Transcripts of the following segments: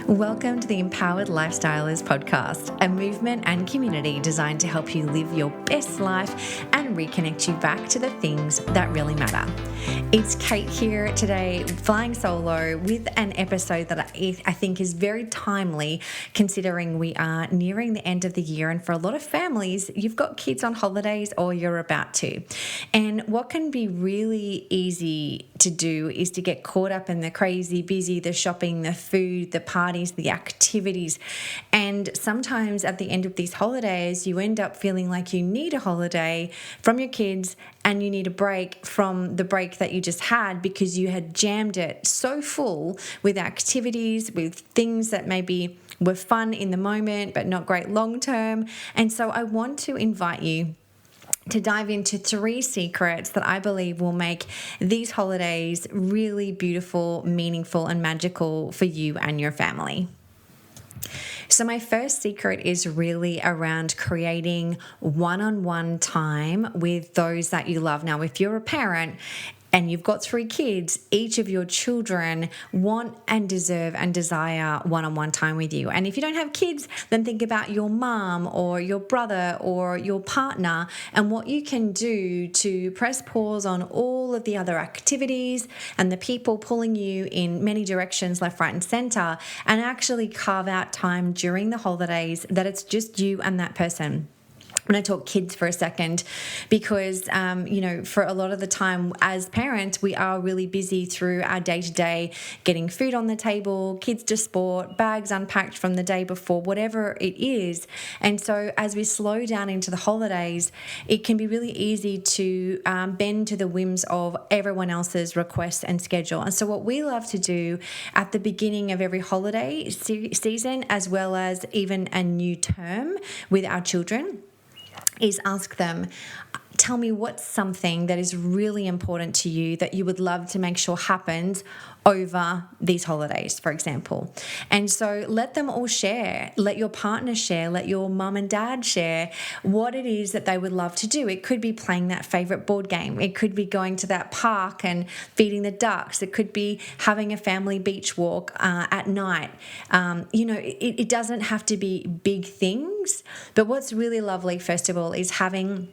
Welcome to the Empowered Lifestylers podcast, a movement and community designed to help you live your best life and reconnect you back to the things that really matter. It's Kate here today, flying solo with an episode that I think is very timely considering we are nearing the end of the year, and for a lot of families, you've got kids on holidays or you're about to. And what can be really easy to do is to get caught up in the crazy, busy, the shopping, the food, the parties, the activities. And sometimes at the end of these holidays, you end up feeling like you need a holiday from your kids and you need a break from the break that you just had because you had jammed it so full with activities, with things that maybe were fun in the moment but not great long term. And so I want to invite you to dive into 3 secrets that I believe will make these holidays really beautiful, meaningful, and magical for you and your family. So my first secret is really around creating one-on-one time with those that you love. Now, if you're a parent and you've got 3 kids, each of your children want and deserve and desire one-on-one time with you. And if you don't have kids, then think about your mom or your brother or your partner and what you can do to press pause on all of the other activities and the people pulling you in many directions, left, right, and center, and actually carve out time during the holidays that it's just you and that person. I'm going to talk kids for a second because, for a lot of the time as parents, we are really busy through our day-to-day getting food on the table, kids to sport, bags unpacked from the day before, whatever it is. And so as we slow down into the holidays, it can be really easy to bend to the whims of everyone else's requests and schedule. And so what we love to do at the beginning of every holiday season, as well as even a new term with our children, is ask them, tell me what's something that is really important to you that you would love to make sure happens over these holidays, for example. And so let them all share, let your partner share, let your mum and dad share what it is that they would love to do. It could be playing that favorite board game. It could be going to that park and feeding the ducks. It could be having a family beach walk at night. It doesn't have to be big things, but what's really lovely, first of all, is having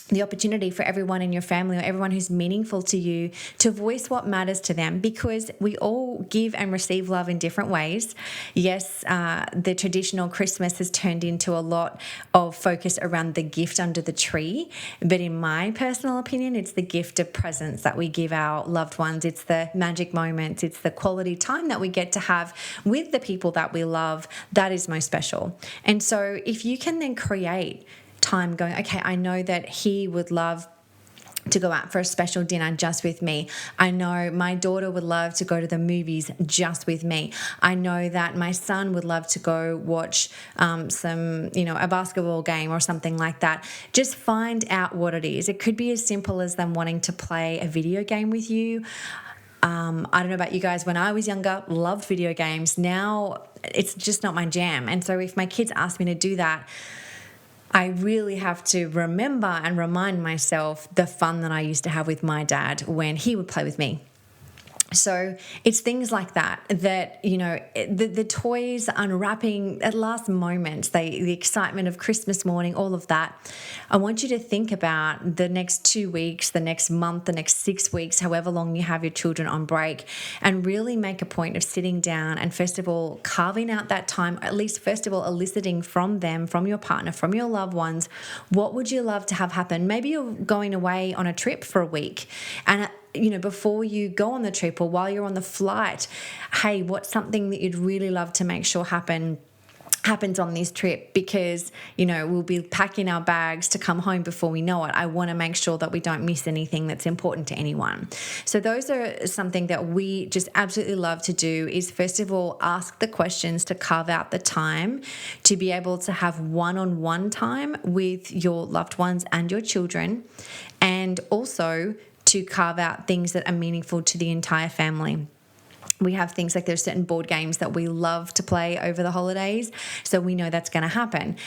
the opportunity for everyone in your family or everyone who's meaningful to you to voice what matters to them, because we all give and receive love in different ways. Yes, the traditional Christmas has turned into a lot of focus around the gift under the tree, but in my personal opinion, it's the gift of presence that we give our loved ones. It's the magic moments. It's the quality time that we get to have with the people that we love that is most special. And so if you can then create time going, okay, I know that he would love to go out for a special dinner just with me. I know my daughter would love to go to the movies just with me. I know that my son would love to go watch a basketball game or something like that. Just find out what it is. It could be as simple as them wanting to play a video game with you. I don't know about you guys, when I was younger, loved video games. Now it's just not my jam. And so if my kids ask me to do that, I really have to remember and remind myself the fun that I used to have with my dad when he would play with me. So it's things like that, the toys unwrapping at last moments, the excitement of Christmas morning, all of that. I want you to think about the next 2 weeks, the next month, the next 6 weeks, however long you have your children on break, and really make a point of sitting down and first of all, carving out that time, at least first of all, eliciting from them, from your partner, from your loved ones, what would you love to have happen? Maybe you're going away on a trip for a week, and before you go on the trip or while you're on the flight, hey, what's something that you'd really love to make sure happens on this trip? Because, we'll be packing our bags to come home before we know it. I want to make sure that we don't miss anything that's important to anyone. So those are something that we just absolutely love to do, is first of all, ask the questions to carve out the time to be able to have one-on-one time with your loved ones and your children, and also to carve out things that are meaningful to the entire family. We have things like there's certain board games that we love to play over the holidays, so we know that's going to happen.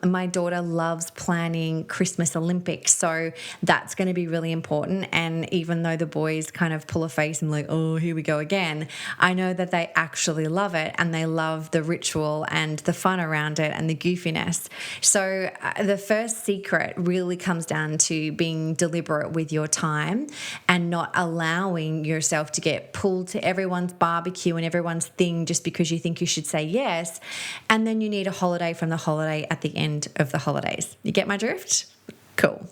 My daughter loves planning Christmas Olympics, so that's going to be really important. And even though the boys kind of pull a face and like, oh, here we go again, I know that they actually love it and they love the ritual and the fun around it and the goofiness. So the first secret really comes down to being deliberate with your time and not allowing yourself to get pulled to everyone's barbecue and everyone's thing just because you think you should say yes, and then you need a holiday from the holiday at the end of the holidays. You get my drift? Cool.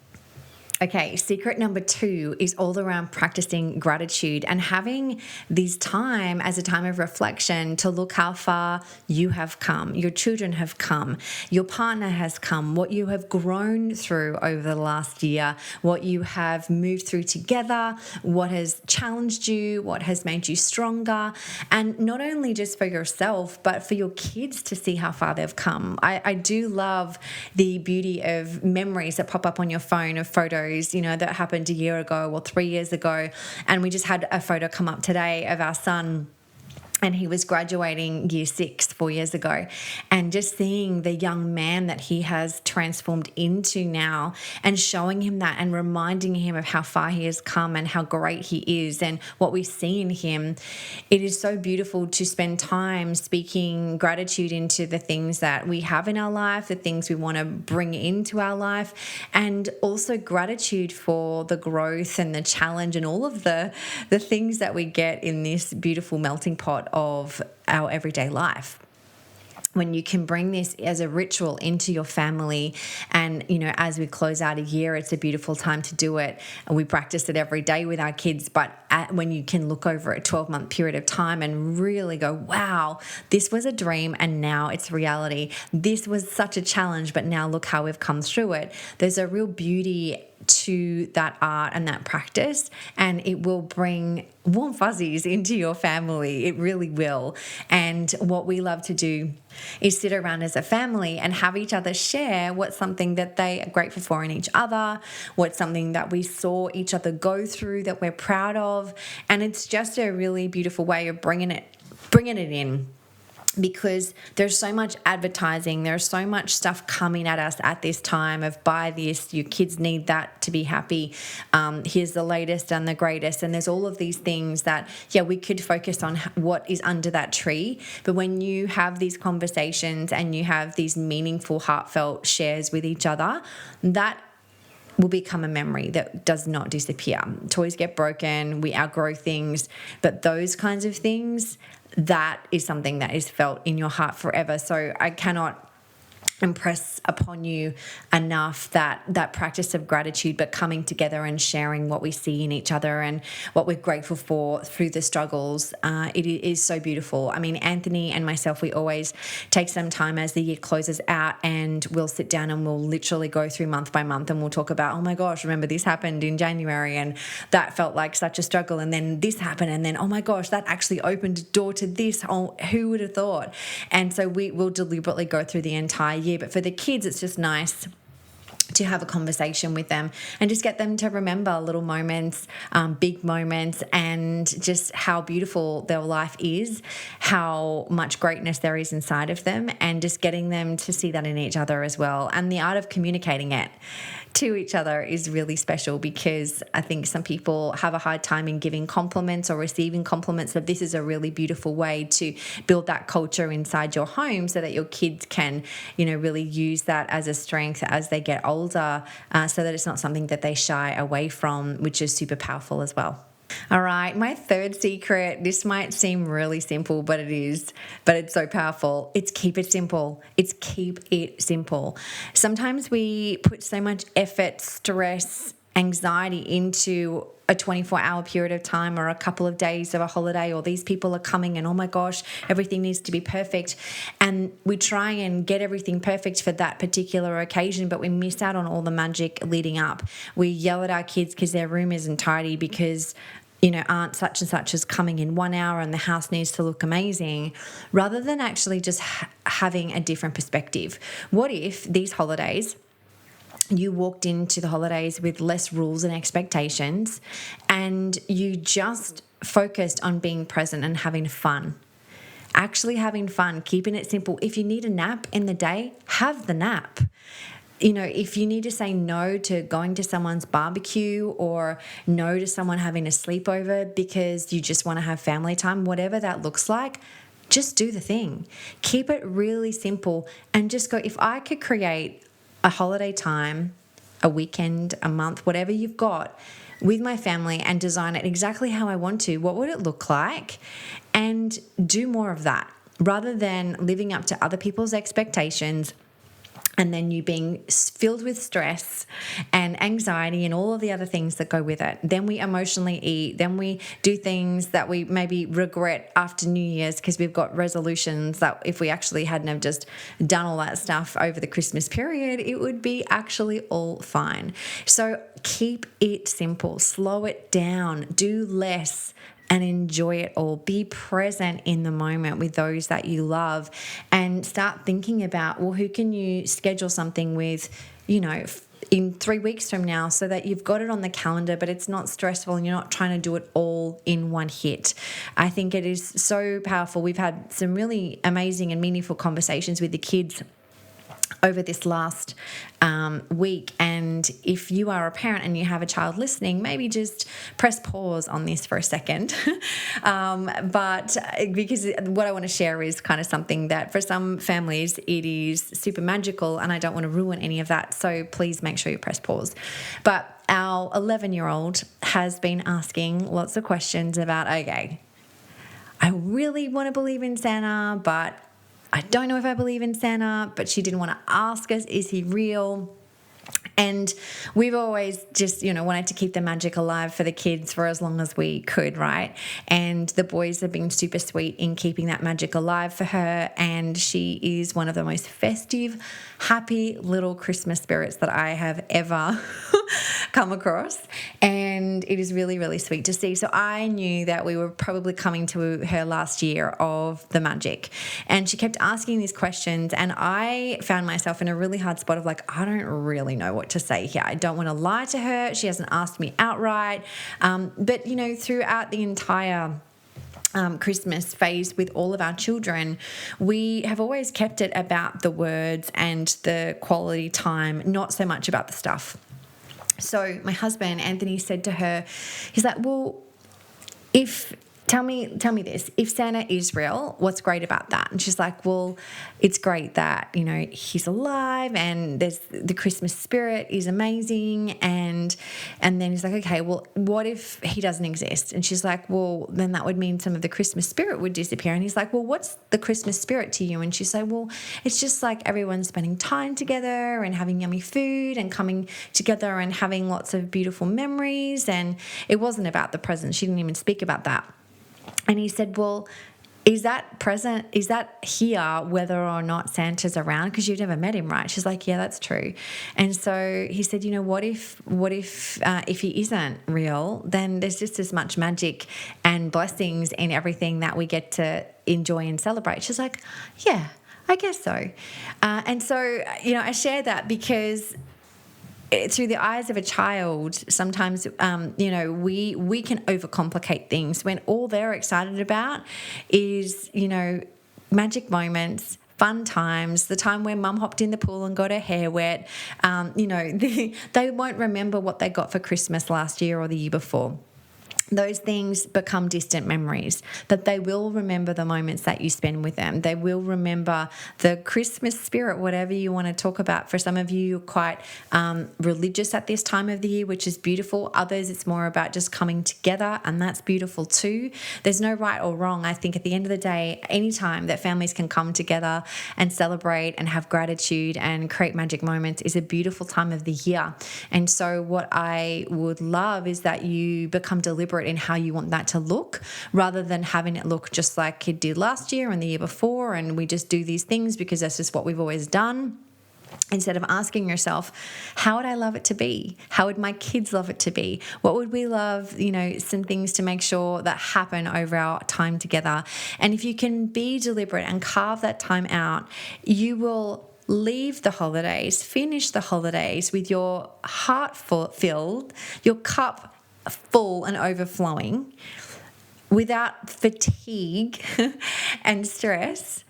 Okay, secret number 2 is all around practicing gratitude and having this time as a time of reflection to look how far you have come, your children have come, your partner has come, what you have grown through over the last year, what you have moved through together, what has challenged you, what has made you stronger, and not only just for yourself, but for your kids to see how far they've come. I do love the beauty of memories that pop up on your phone of photos, that happened a year ago or 3 years ago. And we just had a photo come up today of our son, and he was graduating year 6 4 years ago, and just seeing the young man that he has transformed into now and showing him that and reminding him of how far he has come and how great he is and what we see in him. It is so beautiful to spend time speaking gratitude into the things that we have in our life, the things we want to bring into our life, and also gratitude for the growth and the challenge and all of the things that we get in this beautiful melting pot of our everyday life. When you can bring this as a ritual into your family, and as we close out a year, it's a beautiful time to do it. And we practice it every day with our kids, but when you can look over a 12-month period of time and really go, wow, this was a dream and now it's reality. This was such a challenge, but now look how we've come through it. There's a real beauty to that art and that practice, and it will bring warm fuzzies into your family. It really will. And what we love to do is sit around as a family and have each other share what's something that they are grateful for in each other, what's something that we saw each other go through that we're proud of. And it's just a really beautiful way of bringing it in. Because there's so much advertising, there's so much stuff coming at us at this time of buy this, your kids need that to be happy, here's the latest and the greatest, and there's all of these things that, we could focus on what is under that tree, but when you have these conversations and you have these meaningful, heartfelt shares with each other, that will become a memory that does not disappear. Toys get broken, we outgrow things, but those kinds of things, that is something that is felt in your heart forever. So I cannot impress upon you enough that practice of gratitude, but coming together and sharing what we see in each other and what we're grateful for through the struggles. It is so beautiful. I mean, Anthony and myself, we always take some time as the year closes out and we'll sit down and we'll literally go through month by month and we'll talk about, oh my gosh, remember this happened in January and that felt like such a struggle, and then this happened, and then, oh my gosh, that actually opened a door to this. Oh, who would have thought? And so we will deliberately go through the entire year. But for the kids, it's just nice to have a conversation with them and just get them to remember little moments, big moments, and just how beautiful their life is, how much greatness there is inside of them, and just getting them to see that in each other as well. And the art of communicating it to each other is really special, because I think some people have a hard time in giving compliments or receiving compliments, but this is a really beautiful way to build that culture inside your home so that your kids can, really use that as a strength as they get older, so that it's not something that they shy away from, which is super powerful as well. All right, my third secret, this might seem really simple, but it's so powerful. It's keep it simple. It's keep it simple. Sometimes we put so much effort, stress, anxiety into a 24-hour period of time or a couple of days of a holiday, or these people are coming and oh my gosh, everything needs to be perfect. And we try and get everything perfect for that particular occasion, but we miss out on all the magic leading up. We yell at our kids because their room isn't tidy because aunt such and such is coming in 1 hour and the house needs to look amazing, rather than actually just having a different perspective. What if these holidays you walked into the holidays with less rules and expectations, and you just focused on being present and having fun. Actually having fun, keeping it simple. If you need a nap in the day, have the nap. If you need to say no to going to someone's barbecue or no to someone having a sleepover because you just want to have family time, whatever that looks like, just do the thing. Keep it really simple and just go, if I could create a holiday time, a weekend, a month, whatever you've got with my family and design it exactly how I want to, what would it look like? And do more of that rather than living up to other people's expectations and then you being filled with stress and anxiety and all of the other things that go with it. Then we emotionally eat. Then we do things that we maybe regret after New Year's because we've got resolutions that if we actually hadn't have just done all that stuff over the Christmas period, it would be actually all fine. So keep it simple. Slow it down. Do less. And enjoy it all. Be present in the moment with those that you love and start thinking about, well, who can you schedule something with, in 3 weeks from now so that you've got it on the calendar, but it's not stressful and you're not trying to do it all in one hit. I think it is so powerful. We've had some really amazing and meaningful conversations with the kids over this last week, and if you are a parent and you have a child listening, maybe just press pause on this for a second. But because what I want to share is kind of something that for some families it is super magical, and I don't want to ruin any of that, so please make sure you press pause. But our 11-year-old has been asking lots of questions about, okay, I really want to believe in Santa, but I don't know if I believe in Santa, but she didn't want to ask us, is he real? And we've always just, wanted to keep the magic alive for the kids for as long as we could, right? And the boys have been super sweet in keeping that magic alive for her. And she is one of the most festive, happy little Christmas spirits that I have ever come across. And it is really, really sweet to see. So I knew that we were probably coming to her last year of the magic. And she kept asking these questions. And I found myself in a really hard spot of I don't really know what to say here. I don't want to lie to her. She hasn't asked me outright. But, throughout the entire Christmas phase with all of our children, we have always kept it about the words and the quality time, not so much about the stuff. So my husband, Anthony, said to her, he's like, well, tell me this, if Santa is real, what's great about that? And she's like, well, it's great that, he's alive and there's the Christmas spirit is amazing. And then he's like, okay, well, what if he doesn't exist? And she's like, well, then that would mean some of the Christmas spirit would disappear. And he's like, well, what's the Christmas spirit to you? And she's like, well, it's just like everyone spending time together and having yummy food and coming together and having lots of beautiful memories. And it wasn't about the presents. She didn't even speak about that. And he said, well, is that present? Is that here whether or not Santa's around? Because you've never met him, right? She's like, yeah, that's true. And so he said, what if he isn't real, then there's just as much magic and blessings in everything that we get to enjoy and celebrate. She's like, yeah, I guess so. And so, I share that because through the eyes of a child, sometimes, we can overcomplicate things when all they're excited about is, magic moments, fun times, the time where mum hopped in the pool and got her hair wet. They won't remember what they got for Christmas last year or the year before. Those things become distant memories, but they will remember the moments that you spend with them. They will remember the Christmas spirit, whatever you want to talk about. For some of you, you're quite religious at this time of the year, which is beautiful. Others, it's more about just coming together, and that's beautiful too. There's no right or wrong. I think at the end of the day, any time that families can come together and celebrate and have gratitude and create magic moments is a beautiful time of the year. And so what I would love is that you become deliberate in how you want that to look, rather than having it look just like it did last year and the year before, and we just do these things because that's just what we've always done. Instead of asking yourself, how would I love it to be? How would my kids love it to be? What would we love, some things to make sure that happen over our time together? And if you can be deliberate and carve that time out, you will leave the holidays, finish the holidays with your heart filled, your cup full and overflowing, without fatigue and stress,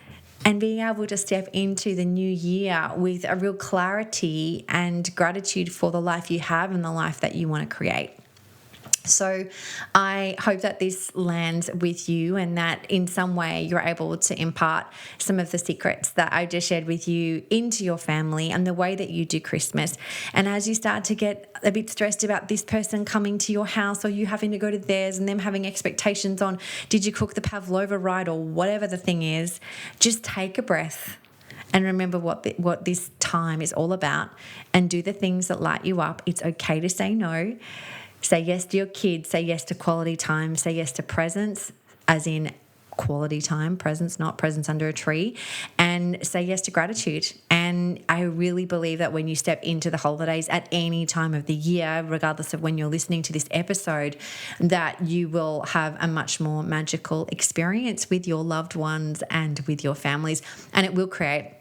and being able to step into the new year with a real clarity and gratitude for the life you have and the life that you want to create. So I hope that this lands with you and that in some way you're able to impart some of the secrets that I just shared with you into your family and the way that you do Christmas. And as you start to get a bit stressed about this person coming to your house or you having to go to theirs and them having expectations on, did you cook the pavlova right or whatever the thing is, just take a breath and remember what this time is all about and do the things that light you up. It's okay to say no. Say yes to your kids, say yes to quality time, say yes to presents, as in quality time, presents, not presents under a tree, and say yes to gratitude. And I really believe that when you step into the holidays at any time of the year, regardless of when you're listening to this episode, that you will have a much more magical experience with your loved ones and with your families, and it will create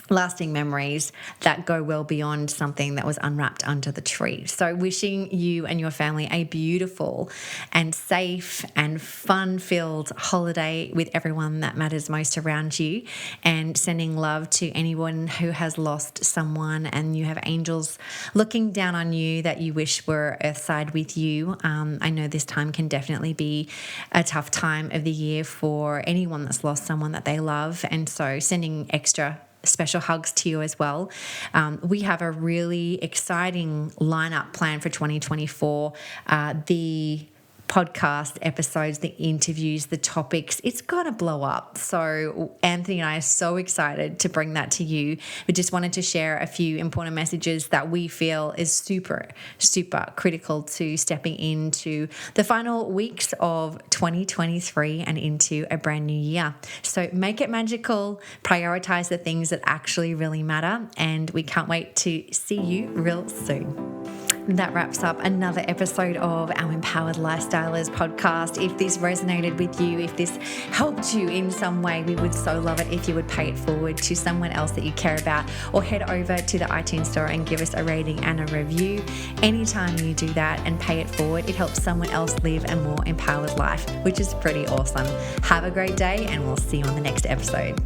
lasting memories that go well beyond something that was unwrapped under the tree. So wishing you and your family a beautiful and safe and fun-filled holiday with everyone that matters most around you, and sending love to anyone who has lost someone and you have angels looking down on you that you wish were earthside with you. I know this time can definitely be a tough time of the year for anyone that's lost someone that they love, and so sending extra special hugs to you as well. We have a really exciting lineup planned for 2024. The podcast episodes, the interviews, the topics, it's going to blow up. So Anthony and I are so excited to bring that to you. We just wanted to share a few important messages that we feel is super, super critical to stepping into the final weeks of 2023 and into a brand new year. So make it magical, prioritize the things that actually really matter, and we can't wait to see you real soon. That wraps up another episode of our Empowered Lifestylers podcast. If this resonated with you, if this helped you in some way, we would so love it if you would pay it forward to someone else that you care about, or head over to the iTunes store and give us a rating and a review. Anytime you do that and pay it forward, it helps someone else live a more empowered life, which is pretty awesome. Have a great day, and we'll see you on the next episode.